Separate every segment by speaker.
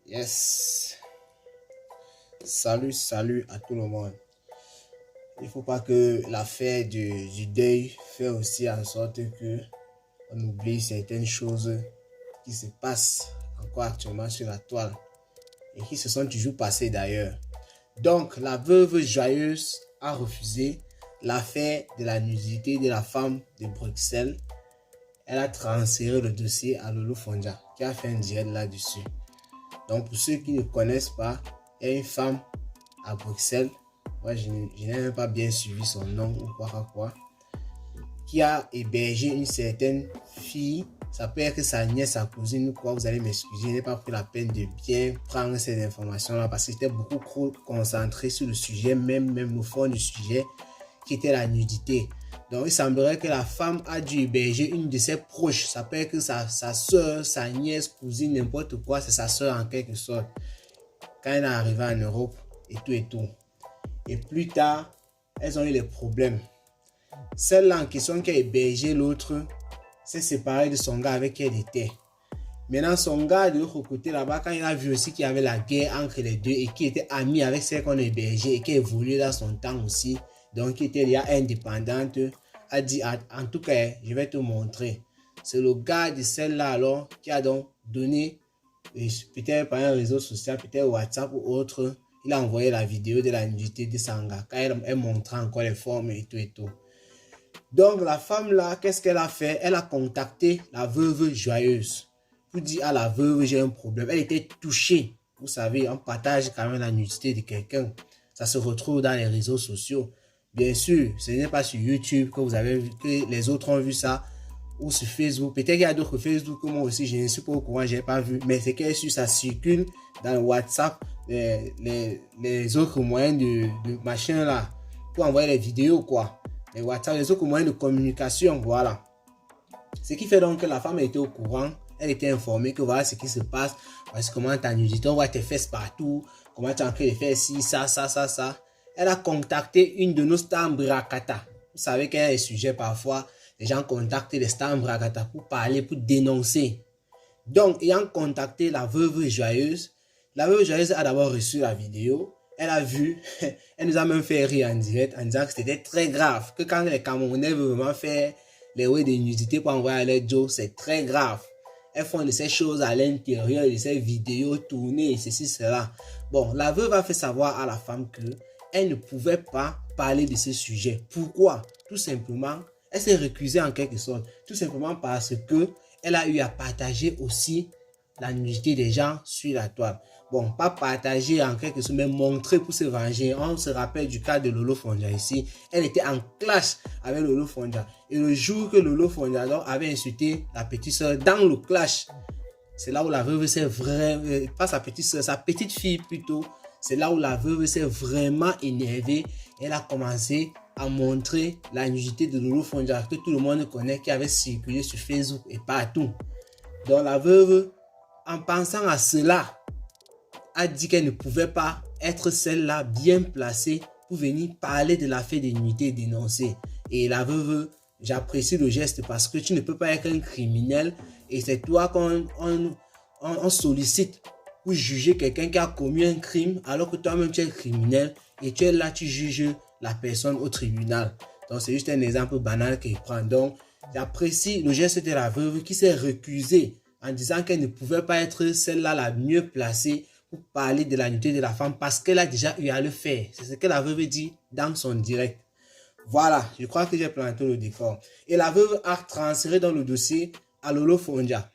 Speaker 1: Yes. Salut à tout le monde. Il ne faut pas que l'affaire du deuil fait aussi en sorte que on oublie certaines choses qui se passent encore actuellement sur la toile et qui se sont toujours passées d'ailleurs. Donc, la veuve joyeuse a refusé l'affaire de la nudité de la femme de Bruxelles. Elle a transféré le dossier à Lolo Fonja qui a fait un direct là-dessus. Donc, pour ceux qui ne connaissent pas, il y a une femme à Bruxelles, moi je n'ai même pas bien suivi son nom ou quoi, qui a hébergé une certaine fille. Ça peut être sa nièce, sa cousine ou quoi, vous allez m'excuser, je n'ai pas pris la peine de bien prendre ces informations-là parce que j'étais beaucoup trop concentré sur le sujet, même le fond du sujet, qui était la nudité. Donc, il semblerait que la femme a dû héberger une de ses proches. Ça peut être sa soeur, sa nièce, cousine, n'importe quoi. C'est sa soeur en quelque sorte. Quand elle est arrivée en Europe et tout. Et plus tard, elles ont eu des problèmes. Celle-là en question qui a hébergé l'autre s'est séparée de son gars avec qui elle était. Maintenant, son gars de l'autre côté là-bas, quand il a vu aussi qu'il y avait la guerre entre les deux et qui était ami avec celle qu'on a hébergée et qui évoluait dans son temps aussi, donc qui était déjà indépendante, a dit en tout cas, je vais te montrer. C'est le gars de celle-là alors qui a donc donné, peut-être par un réseau social, peut-être WhatsApp ou autre, il a envoyé la vidéo de la nudité de Sanga quand elle montrait encore les formes et tout. Donc la femme là, qu'est-ce qu'elle a fait? Elle a contacté la veuve joyeuse pour dire à la veuve, j'ai un problème. Elle était touchée. Vous savez, on partage quand même la nudité de quelqu'un. Ça se retrouve dans les réseaux sociaux. Bien sûr, ce n'est pas sur YouTube que vous avez vu, que les autres ont vu ça, ou sur Facebook. Peut-être qu'il y a d'autres Facebook que moi aussi, je ne suis pas au courant, je n'ai pas vu. Mais c'est que ça circule dans le WhatsApp, les autres moyens de machin là, pour envoyer les vidéos quoi. Les WhatsApp, les autres moyens de communication, voilà. Ce qui fait donc que la femme était au courant, elle était informée que voilà ce qui se passe, parce que comment ta nudité, on voit tes fesses partout, comment tu es en train de faire ci, ça. Elle a contacté une de nos stars Brakata. Vous savez qu'il y a des sujets parfois, les gens contactent les stars Brakata pour parler, pour dénoncer. Donc, ayant contacté la veuve joyeuse a d'abord reçu la vidéo. Elle a vu, elle nous a même fait rire en direct en disant que c'était très grave, que quand les Camerounais veulent vraiment faire les ways de nudité pour envoyer leur Joe, c'est très grave. Elles font de ces choses à l'intérieur de ces vidéos tournées, ceci, cela. Bon, la veuve a fait savoir à la femme que elle ne pouvait pas parler de ce sujet. Pourquoi? Tout simplement, elle s'est recusée en quelque sorte. Tout simplement parce que elle a eu à partager aussi la nudité des gens sur la toile. Bon, pas partager en quelque sorte, mais montrer pour se venger. On se rappelle du cas de Lolo Fonja ici. Elle était en clash avec Lolo Fonja. Et le jour que Lolo Fonja avait insulté la petite soeur dans le clash, c'est là où la veuve s'est vraiment, pas sa petite soeur, sa petite fille plutôt, c'est là où la veuve s'est vraiment énervée. Elle a commencé à montrer la nudité de Lolo Fonja que tout le monde connaît, qui avait circulé sur Facebook et partout. Donc la veuve, en pensant à cela, a dit qu'elle ne pouvait pas être celle-là bien placée pour venir parler de l'affaire des nudités et dénoncer. Et la veuve, j'apprécie le geste parce que tu ne peux pas être un criminel et c'est toi qu'on sollicite pour juger quelqu'un qui a commis un crime alors que toi-même tu es criminel et tu es là, tu juges la personne au tribunal. Donc c'est juste un exemple banal qu'il prend. Donc j'apprécie le geste de la veuve qui s'est recusée en disant qu'elle ne pouvait pas être celle-là la mieux placée pour parler de la nudité de la femme parce qu'elle a déjà eu à le faire. C'est ce que la veuve dit dans son direct. Voilà, je crois que j'ai planté le décor. Et la veuve a transféré dans le dossier à Lolo Fonja.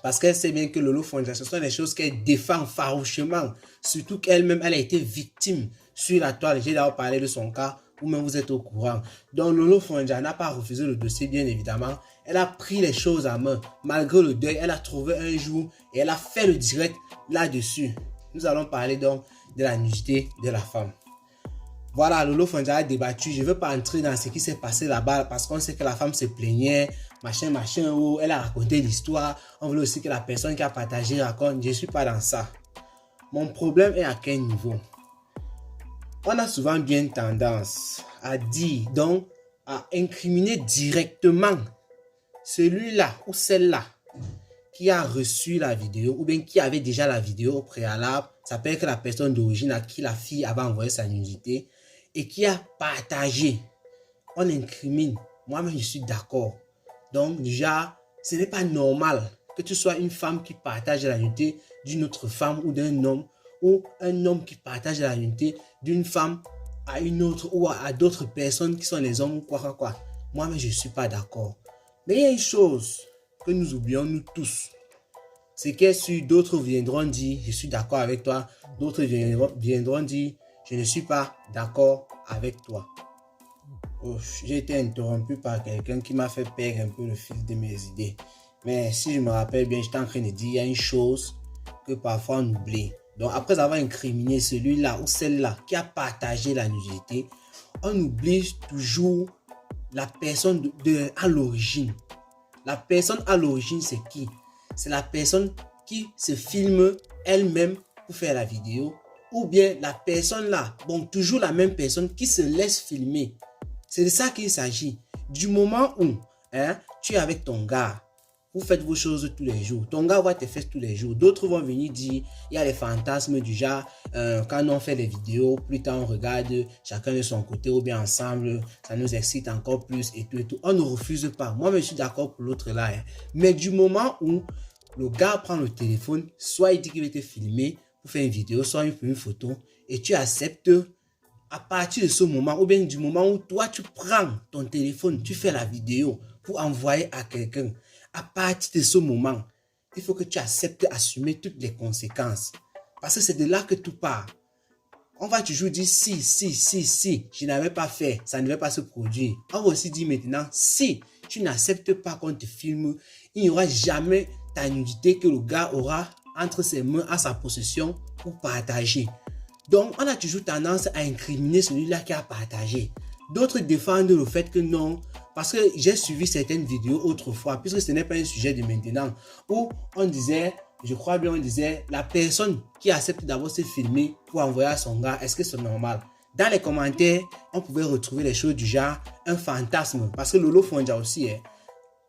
Speaker 1: Parce qu'elle sait bien que Lolo Fonja, ce sont des choses qu'elle défend farouchement. Surtout qu'elle-même, elle a été victime sur la toile. J'ai d'abord parlé de son cas, ou même vous êtes au courant. Donc Lolo Fonja n'a pas refusé le dossier, bien évidemment. Elle a pris les choses à main. Malgré le deuil, elle a trouvé un jour et elle a fait le direct là-dessus. Nous allons parler donc de la nudité de la femme. Voilà, Lolo Fonja a débattu. Je ne veux pas entrer dans ce qui s'est passé là-bas parce qu'on sait que la femme se plaignait, machin, oh, elle a raconté l'histoire. On voulait aussi que la personne qui a partagé raconte. Je ne suis pas dans ça. Mon problème est à quel niveau? On a souvent bien tendance à dire, donc, à incriminer directement celui-là ou celle-là qui a reçu la vidéo ou bien qui avait déjà la vidéo au préalable, ça peut être la personne d'origine à qui la fille avait envoyé sa nudité et qui a partagé, on incrimine. Moi-même, je suis d'accord. Donc, déjà, ce n'est pas normal que tu sois une femme qui partage la nudité d'une autre femme ou d'un homme, ou un homme qui partage la nudité d'une femme à une autre ou à d'autres personnes qui sont les hommes ou quoi. Moi-même, je ne suis pas d'accord. Mais il y a une chose que nous oublions, nous tous. C'est que si d'autres viendront dire, je suis d'accord avec toi, d'autres viendront dire, je ne suis pas d'accord avec toi. Oh, j'ai été interrompu par quelqu'un qui m'a fait perdre un peu le fil de mes idées. Mais si je me rappelle bien, j'étais en train de dire, il y a une chose que parfois on oublie. Donc après avoir incriminé celui-là ou celle-là qui a partagé la nudité, on oublie toujours la personne à l'origine. La personne à l'origine, c'est qui? C'est la personne qui se filme elle-même pour faire la vidéo, ou bien la personne là, bon, toujours la même personne qui se laisse filmer. C'est de ça qu'il s'agit. Du moment où tu es avec ton gars, vous faites vos choses tous les jours, ton gars voit tes fesses tous les jours, d'autres vont venir dire, il y a les fantasmes du genre, quand on fait les vidéos, plus tard on regarde chacun de son côté ou bien ensemble, ça nous excite encore plus et tout. On ne refuse pas. Moi, je suis d'accord pour l'autre là. Mais du moment où le gars prend le téléphone, soit il dit qu'il va te filmer pour faire une vidéo, soit une photo, et tu acceptes, à partir de ce moment, ou bien du moment où toi tu prends ton téléphone, tu fais la vidéo pour envoyer à quelqu'un, à partir de ce moment, il faut que tu acceptes d'assumer toutes les conséquences. Parce que c'est de là que tout part. On va toujours dire si, je n'avais pas fait, ça ne va pas se produire. On va aussi dire maintenant, si tu n'acceptes pas qu'on te filme, il n'y aura jamais ta nudité que le gars aura entre ses mains à sa possession pour partager. Donc, on a toujours tendance à incriminer celui-là qui a partagé. D'autres défendent le fait que non, parce que j'ai suivi certaines vidéos autrefois, puisque ce n'est pas un sujet de maintenant, où on disait, je crois bien, on disait, la personne qui accepte d'abord se filmer pour envoyer à son gars, est-ce que c'est normal? Dans les commentaires, on pouvait retrouver les choses du genre, un fantasme, parce que Lolo Fonja aussi,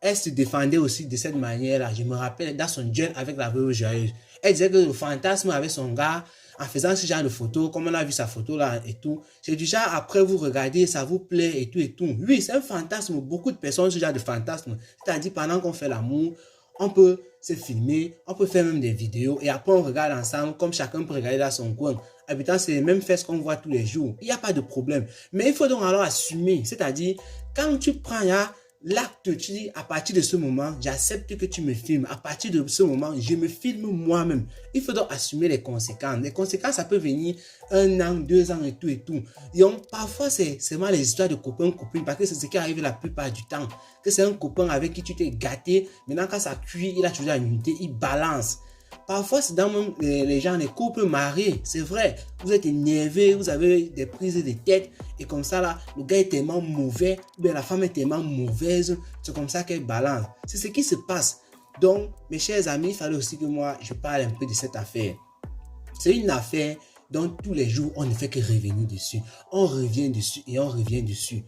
Speaker 1: elle se défendait aussi de cette manière-là. Je me rappelle dans son duel avec la veuve joyeuse. Elle disait que le fantasme avec son gars, en faisant ce genre de photos, comme on a vu sa photo là et tout, c'est du genre après vous regardez, ça vous plaît et tout. Oui, c'est un fantasme. Beaucoup de personnes ont ce genre de fantasme. C'est-à-dire pendant qu'on fait l'amour, on peut se filmer, on peut faire même des vidéos et après on regarde ensemble comme chacun peut regarder dans son coin. Habitant, c'est les mêmes fesses qu'on voit tous les jours. Il n'y a pas de problème. Mais il faut donc alors assumer. C'est-à-dire, quand tu prends l'acte, tu dis, à partir de ce moment, j'accepte que tu me filmes. À partir de ce moment, je me filme moi-même. Il faut donc assumer les conséquences. Les conséquences, ça peut venir 1 an, 2 ans et tout. Et parfois, c'est seulement les histoires de copains, copines, parce que c'est ce qui arrive la plupart du temps. Que c'est un copain avec qui tu t'es gâté. Maintenant, quand ça cuit, il a toujours la unité, il balance. Parfois, c'est dans même les gens, les couples mariés, c'est vrai. Vous êtes énervé, vous avez des prises de tête et comme ça, là, le gars est tellement mauvais, ou bien la femme est tellement mauvaise, c'est comme ça qu'elle balance. C'est ce qui se passe. Donc, mes chers amis, il fallait aussi que moi, je parle un peu de cette affaire. C'est une affaire dont tous les jours, on ne fait que revenir dessus. On revient dessus et on revient dessus.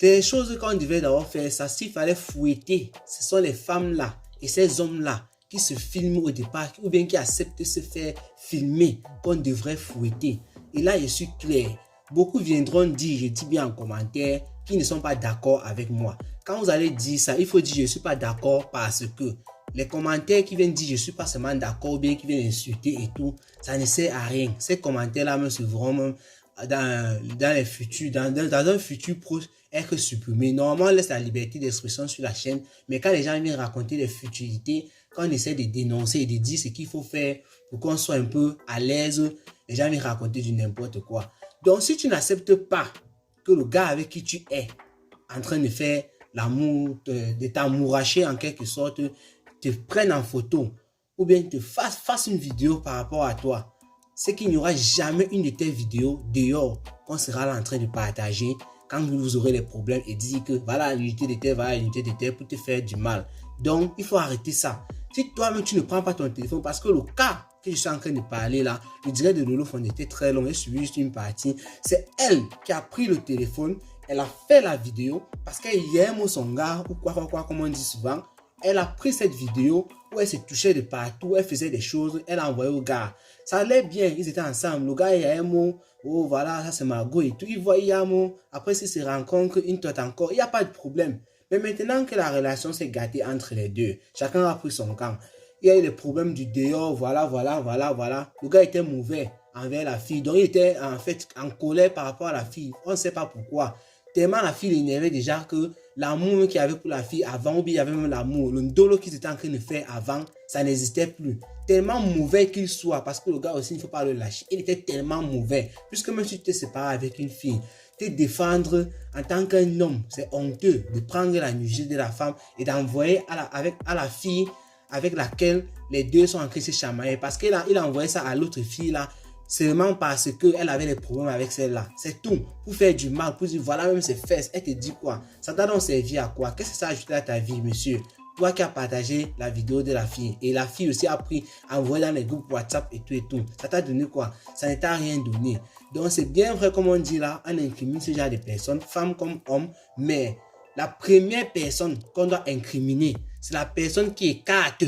Speaker 1: Les choses qu'on devait d'abord faire, ça, s'il fallait fouetter, ce sont les femmes-là et ces hommes-là qui se filment au départ ou bien qui acceptent de se faire filmer qu'on devrait fouetter. Et là, je suis clair. Beaucoup viendront dire, je dis bien en commentaire, qui ne sont pas d'accord avec moi. Quand vous allez dire ça, il faut dire je ne suis pas d'accord parce que les commentaires qui viennent dire je ne suis pas seulement d'accord ou bien qui viennent insulter et tout, ça ne sert à rien. Ces commentaires-là me seront même dans les futurs, dans un futur proche, être supprimés. Normalement, on laisse la liberté d'expression sur la chaîne, mais quand les gens viennent raconter des futurités, quand on essaie de dénoncer et de dire ce qu'il faut faire pour qu'on soit un peu à l'aise, les gens viennent raconter du n'importe quoi. Donc, si tu n'acceptes pas que le gars avec qui tu es en train de faire l'amour, de t'amouracher en quelque sorte, te prenne en photo ou bien te fasse une vidéo par rapport à toi, c'est qu'il n'y aura jamais une de tes vidéos dehors qu'on sera là en train de partager quand vous aurez des problèmes et dire que voilà l'unité de terre, voilà l'unité de terre pour te faire du mal. Donc, il faut arrêter ça. Si toi-même, tu ne prends pas ton téléphone, parce que le cas que je suis en train de parler là, le direct de Lolo Fonja était très long, j'ai suivi juste une partie. C'est elle qui a pris le téléphone, elle a fait la vidéo parce qu'elle aime son gars ou quoi, comme on dit souvent. Elle a pris cette vidéo où elle se touchait de partout, elle faisait des choses, elle a envoyé au gars. Ça allait bien, ils étaient ensemble. Le gars, il y a un mot, oh voilà, ça c'est Margot et tout. Il voit, il y a un mot. Après, s'ils se rencontrent, une tête encore, il n'y a pas de problème. Mais maintenant que la relation s'est gâtée entre les deux, chacun a pris son camp. Il y a eu les problèmes du dehors, voilà. Le gars était mauvais envers la fille. Donc, il était en fait en colère par rapport à la fille. On ne sait pas pourquoi. Tellement la fille l'énervait déjà que l'amour qu'il y avait pour la fille avant, ou bien il y avait même l'amour, le dolo qu'ils étaient en train de faire avant, ça n'existait plus. Tellement mauvais qu'il soit, parce que le gars aussi, il ne faut pas le lâcher. Il était tellement mauvais. Puisque même si tu t'es séparé avec une fille, te défendre en tant qu'un homme, c'est honteux de prendre la nudité de la femme et d'envoyer à la fille avec laquelle les deux sont en train de se chamailler. Parce qu'il a envoyé ça à l'autre fille là, seulement parce qu'elle avait des problèmes avec celle-là. C'est tout. Pour faire du mal, pour dire voilà même ses fesses. Elle te dit quoi? Ça t'a donc servi à quoi? Qu'est-ce que ça a ajouté à ta vie, monsieur? Toi qui as partagé la vidéo de la fille. Et la fille aussi a pris, envoyé dans les groupes WhatsApp et tout et tout. Ça t'a donné quoi? Ça ne t'a rien donné. Donc c'est bien vrai comme on dit là, on incrimine ce genre de personnes, femmes comme hommes. Mais la première personne qu'on doit incriminer, c'est la personne qui écarte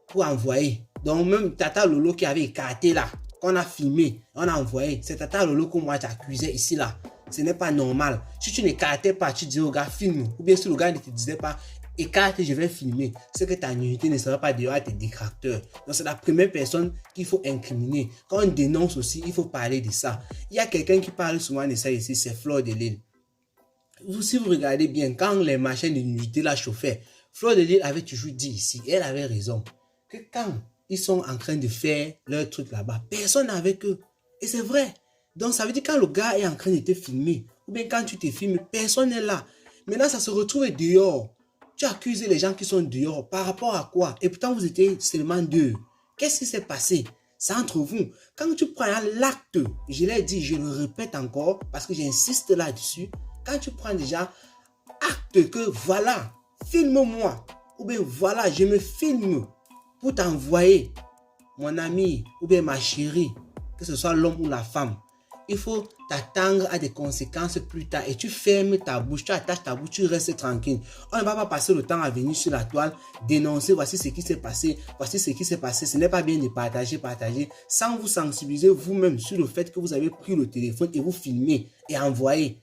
Speaker 1: pour envoyer. Donc même Tata Lolo qui avait écarté là, qu'on a filmé, on a envoyé. C'est Tata Lolo que moi j'accusais ici là. Ce n'est pas normal. Si tu n'écartais pas, tu disais au gars filme. Ou bien si le gars ne te disait pas écarte, je vais filmer. C'est que ta nudité ne sera pas dehors à tes détracteurs. Donc c'est la première personne qu'il faut incriminer. Quand on dénonce aussi, il faut parler de ça. Il y a quelqu'un qui parle souvent de ça ici, c'est Fleur de Lille. Si vous regardez bien, quand les machines de nudité la chauffaient, Fleur de Lille avait toujours dit ici, et elle avait raison, que quand ils sont en train de faire leur truc là-bas, personne n'est avec eux. Et c'est vrai. Donc ça veut dire quand le gars est en train de te filmer, ou bien quand tu te filmes, personne n'est là. Maintenant ça se retrouve dehors. Tu accuses les gens qui sont dehors par rapport à quoi? Et pourtant vous étiez seulement deux. Qu'est-ce qui s'est passé? C'est entre vous. Quand tu prends l'acte, je l'ai dit, je le répète encore, parce que j'insiste là-dessus, quand tu prends déjà acte que voilà, filme-moi, ou bien voilà, je me filme pour t'envoyer, mon ami, ou bien ma chérie, que ce soit l'homme ou la femme, il faut t'attendre à des conséquences plus tard et tu fermes ta bouche, tu attaches ta bouche, tu restes tranquille. On ne va pas passer le temps à venir sur la toile, dénoncer, voici ce qui s'est passé, voici ce qui s'est passé. Ce n'est pas bien de partager, sans vous sensibiliser vous-même sur le fait que vous avez pris le téléphone et vous filmez et envoyez.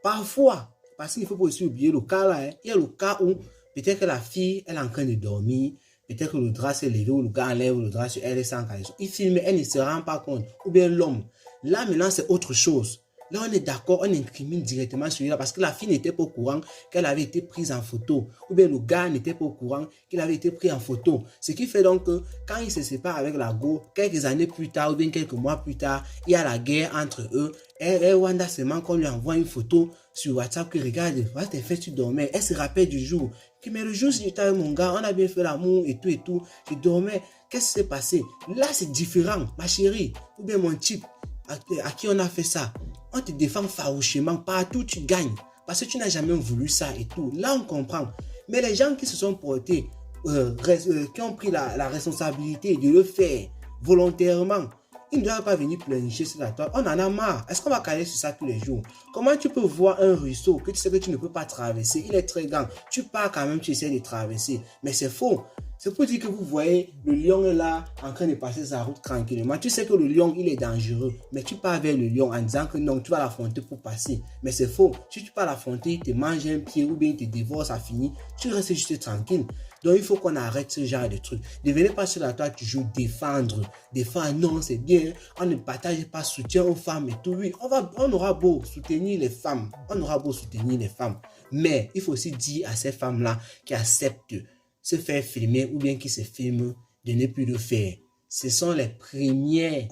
Speaker 1: Parfois, parce qu'il ne faut pas aussi oublier le cas là, il y a le cas où peut-être que la fille, elle est en train de dormir, peut-être que le drap s'est levé ou le gars enlève le drap sur elle et sans caleçon. Il filme, elle ne se rend pas compte. Ou bien l'homme. Là, maintenant, c'est autre chose. Là, on est d'accord, on incrimine directement celui-là parce que la fille n'était pas au courant qu'elle avait été prise en photo. Ou bien le gars n'était pas au courant qu'il avait été pris en photo. Ce qui fait donc que quand il se sépare avec la go, quelques années plus tard ou bien quelques mois plus tard, il y a la guerre entre eux. Et Wanda seulement qu'on lui envoie une photo sur WhatsApp que regarde, voilà tes fesses, tu dormais. Elle se rappelle du jour. Mais le jour, si j'étais avec mon gars, on a bien fait l'amour et tout. Je dormais. Qu'est-ce qui s'est passé? Là, c'est différent, ma chérie. Ou bien mon type. À qui on a fait ça? On te défend farouchement, partout tu gagnes, parce que tu n'as jamais voulu ça et tout. Là on comprend. Mais les gens qui se sont portés, qui ont pris la responsabilité de le faire volontairement, ils ne doivent pas venir pleurnicher sur la toile. On en a marre. Est-ce qu'on va caler sur ça tous les jours? Comment tu peux voir un ruisseau que tu sais que tu ne peux pas traverser? Il est très grand. Tu pars quand même, tu essaies de traverser. Mais c'est faux. C'est pour dire que vous voyez le lion est là en train de passer sa route tranquillement. Tu sais que le lion, il est dangereux. Mais tu pars vers le lion en disant que non, tu vas l'affronter pour passer. Mais c'est faux. Si tu pars l'affronter, il te mange un pied ou bien il te dévore, ça finit. Tu restes juste tranquille. Donc il faut qu'on arrête ce genre de trucs. Ne venez pas sur la toile toujours défendre. Défendre, non, c'est bien. On ne partage pas soutien aux femmes et tout. Oui, on aura beau soutenir les femmes. On aura beau soutenir les femmes. Mais il faut aussi dire à ces femmes-là qui acceptent se faire filmer ou bien qui se filment de ne plus le faire. Ce sont les premières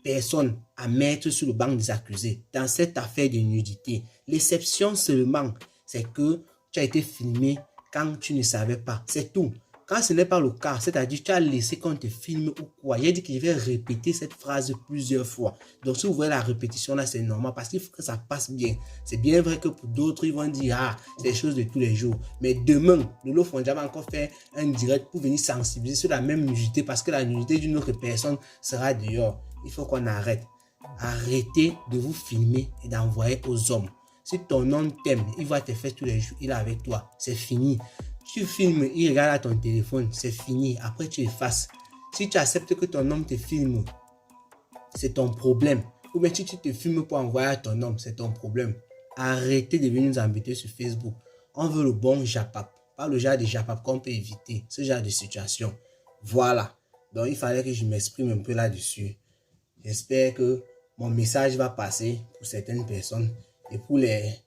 Speaker 1: personnes à mettre sur le banc des accusés dans cette affaire de nudité. L'exception seulement, c'est que tu as été filmé quand tu ne savais pas. C'est tout. Quand ce n'est pas le cas, c'est-à-dire tu as laissé qu'on te filme ou quoi. Il a dit que je vais répéter cette phrase plusieurs fois. Donc si vous voyez la répétition là, c'est normal parce qu'il faut que ça passe bien. C'est bien vrai que pour d'autres, ils vont dire, ah, c'est des choses de tous les jours. Mais demain, Lolo Fondia va encore faire un direct pour venir sensibiliser sur la même nudité parce que la nudité d'une autre personne sera dehors. Il faut qu'on arrête. Arrêtez de vous filmer et d'envoyer aux hommes. Si ton homme t'aime, il va te faire tous les jours, il est avec toi. C'est fini. Tu filmes, il regarde à ton téléphone, c'est fini. Après, tu effaces. Si tu acceptes que ton homme te filme, c'est ton problème. Ou bien si tu te filmes pour envoyer à ton homme, c'est ton problème. Arrêtez de venir nous embêter sur Facebook. On veut le bon japap. Pas le genre de japap qu'on peut éviter. Ce genre de situation. Voilà. Donc, il fallait que je m'exprime un peu là-dessus. J'espère que mon message va passer pour certaines personnes. Et pour les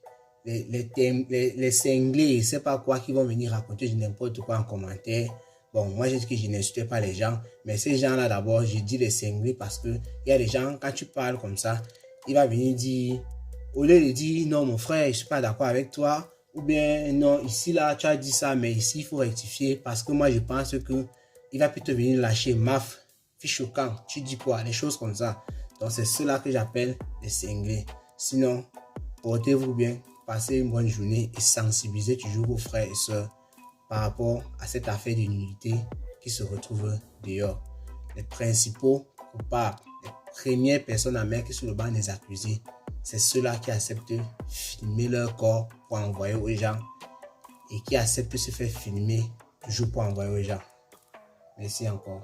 Speaker 1: cinglés, je sais pas quoi, qui vont venir raconter n'importe quoi en commentaire. Bon, moi, j'ai dit que je n'insultais pas les gens. Mais ces gens-là, d'abord, je dis les cinglés parce que il y a des gens, quand tu parles comme ça, il va venir dire, au lieu de dire, non, mon frère, je suis pas d'accord avec toi. Ou bien, non, ici, là, tu as dit ça, mais ici, il faut rectifier. Parce que moi, je pense que il va plutôt venir lâcher maf, fiche au camp, tu dis quoi, des choses comme ça. Donc, c'est cela que j'appelle les cinglés. Sinon, portez-vous bien, passez une bonne journée et sensibilisez toujours vos frères et sœurs par rapport à cette affaire de nullité qui se retrouve dehors. Les principaux coupables, les premières personnes à mettre sur le banc des accusés, c'est ceux-là qui acceptent de filmer leur corps pour envoyer aux gens et qui acceptent de se faire filmer toujours pour envoyer aux gens. Merci encore.